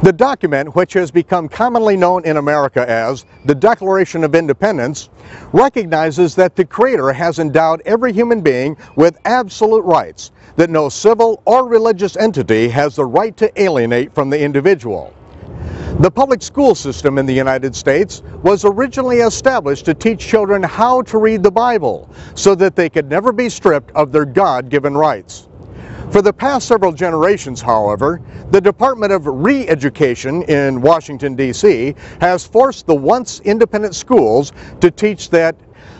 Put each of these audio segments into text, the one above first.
The document, which has become commonly known in America as the Declaration of Independence, recognizes that the Creator has endowed every human being with absolute rights that no civil or religious entity has the right to alienate from the individual. The public school system in the United States was originally established to teach children how to read the Bible so that they could never be stripped of their God-given rights. For the past several generations, however, the Department of Re-Education in Washington, D.C. has forced the once independent schools to teach that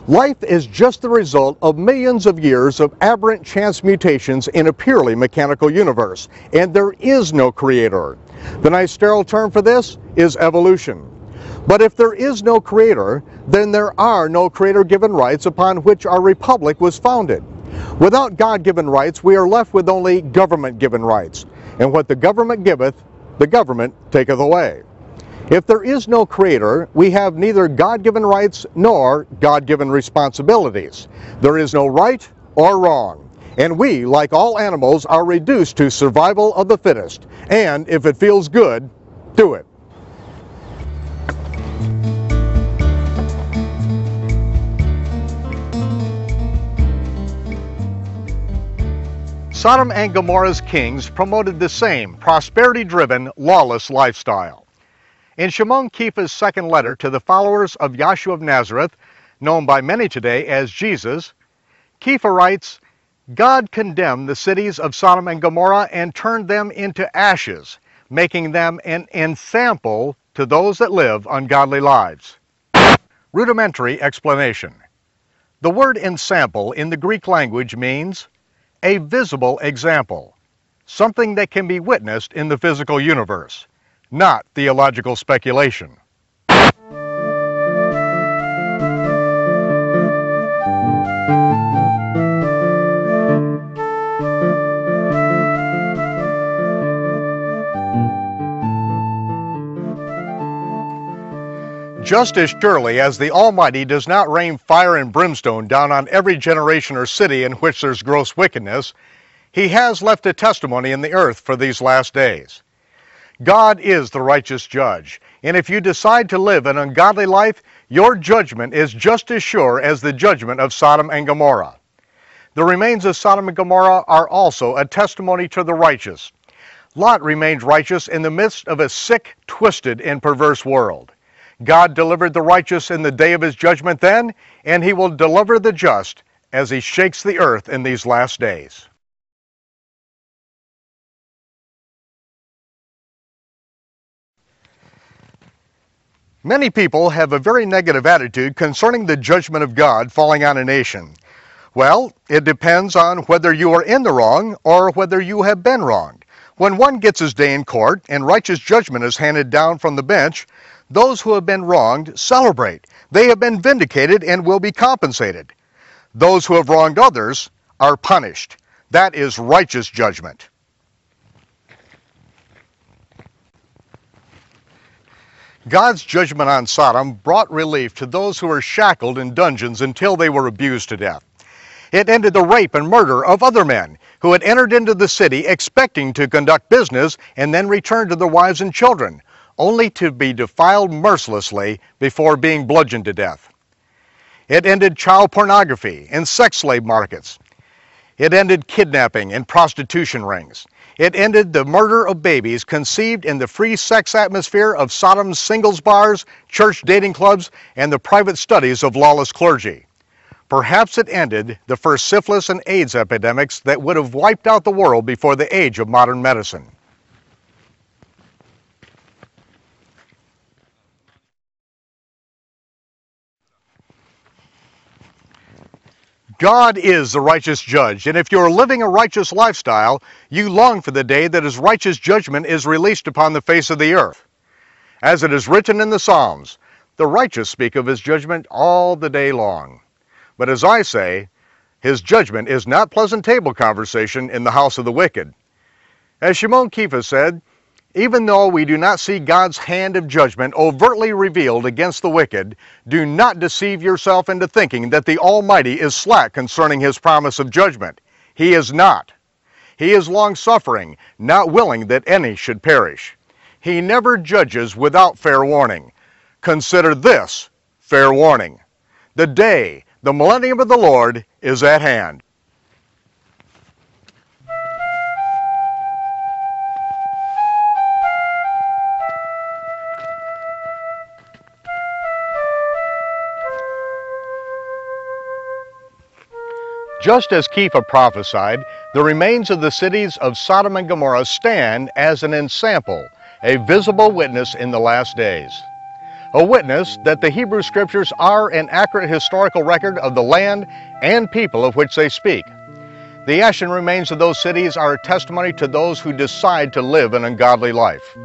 life is just the result of millions of years of aberrant chance mutations in a purely mechanical universe, and there is no creator. The nice sterile term for this is evolution. But if there is no creator, then there are no creator-given rights upon which our republic was founded. Without God-given rights, we are left with only government-given rights. And what the government giveth, the government taketh away. If there is no creator, we have neither God-given rights nor God-given responsibilities. There is no right or wrong. And we, like all animals, are reduced to survival of the fittest. And if it feels good, do it. Sodom and Gomorrah's kings promoted the same prosperity-driven, lawless lifestyle. In Shimon Kefa's second letter to the followers of Yahshua of Nazareth, known by many today as Jesus, Kefa writes, God condemned the cities of Sodom and Gomorrah and turned them into ashes, making them an ensample to those that live ungodly lives. Rudimentary explanation. The word ensample in the Greek language means a visible example, something that can be witnessed in the physical universe, not theological speculation. Just as surely as the Almighty does not rain fire and brimstone down on every generation or city in which there's gross wickedness, He has left a testimony in the earth for these last days. God is the righteous judge, and if you decide to live an ungodly life, your judgment is just as sure as the judgment of Sodom and Gomorrah. The remains of Sodom and Gomorrah are also a testimony to the righteous. Lot remained righteous in the midst of a sick, twisted, and perverse world. God delivered the righteous in the day of His judgment then, and He will deliver the just as He shakes the earth in these last days. Many people have a very negative attitude concerning the judgment of God falling on a nation. Well, it depends on whether you are in the wrong or whether you have been wronged. When one gets his day in court and righteous judgment is handed down from the bench, those who have been wronged celebrate. They have been vindicated and will be compensated. Those who have wronged others are punished. That is righteous judgment. God's judgment on Sodom brought relief to those who were shackled in dungeons until they were abused to death. It ended the rape and murder of other men who had entered into the city expecting to conduct business and then return to their wives and children, only to be defiled mercilessly before being bludgeoned to death. It ended child pornography and sex slave markets. It ended kidnapping and prostitution rings. It ended the murder of babies conceived in the free sex atmosphere of Sodom's singles bars, church dating clubs, and the private studies of lawless clergy. Perhaps it ended the first syphilis and AIDS epidemics that would have wiped out the world before the age of modern medicine. God is the righteous judge, and if you are living a righteous lifestyle, you long for the day that His righteous judgment is released upon the face of the earth. As it is written in the Psalms, the righteous speak of His judgment all the day long. But as I say, His judgment is not pleasant table conversation in the house of the wicked. As Shimon Kefa said, even though we do not see God's hand of judgment overtly revealed against the wicked, do not deceive yourself into thinking that the Almighty is slack concerning His promise of judgment. He is not. He is long-suffering, not willing that any should perish. He never judges without fair warning. Consider this fair warning. The day, the millennium of the Lord, is at hand. Just as Kepha prophesied, the remains of the cities of Sodom and Gomorrah stand as an ensample, a visible witness in the last days. A witness that the Hebrew Scriptures are an accurate historical record of the land and people of which they speak. The ashen remains of those cities are a testimony to those who decide to live an ungodly life.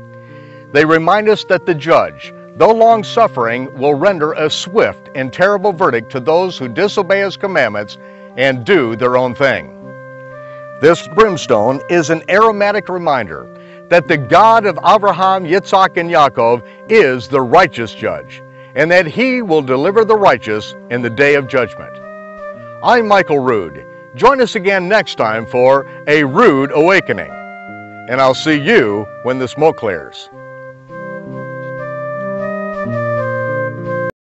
They remind us that the judge, though long-suffering, will render a swift and terrible verdict to those who disobey his commandments and do their own thing. This brimstone is an aromatic reminder that the God of Abraham, Yitzhak, and Yaakov is the righteous judge, and that he will deliver the righteous in the day of judgment. I'm Michael Rood. Join us again next time for A Rude Awakening, and I'll see you when the smoke clears.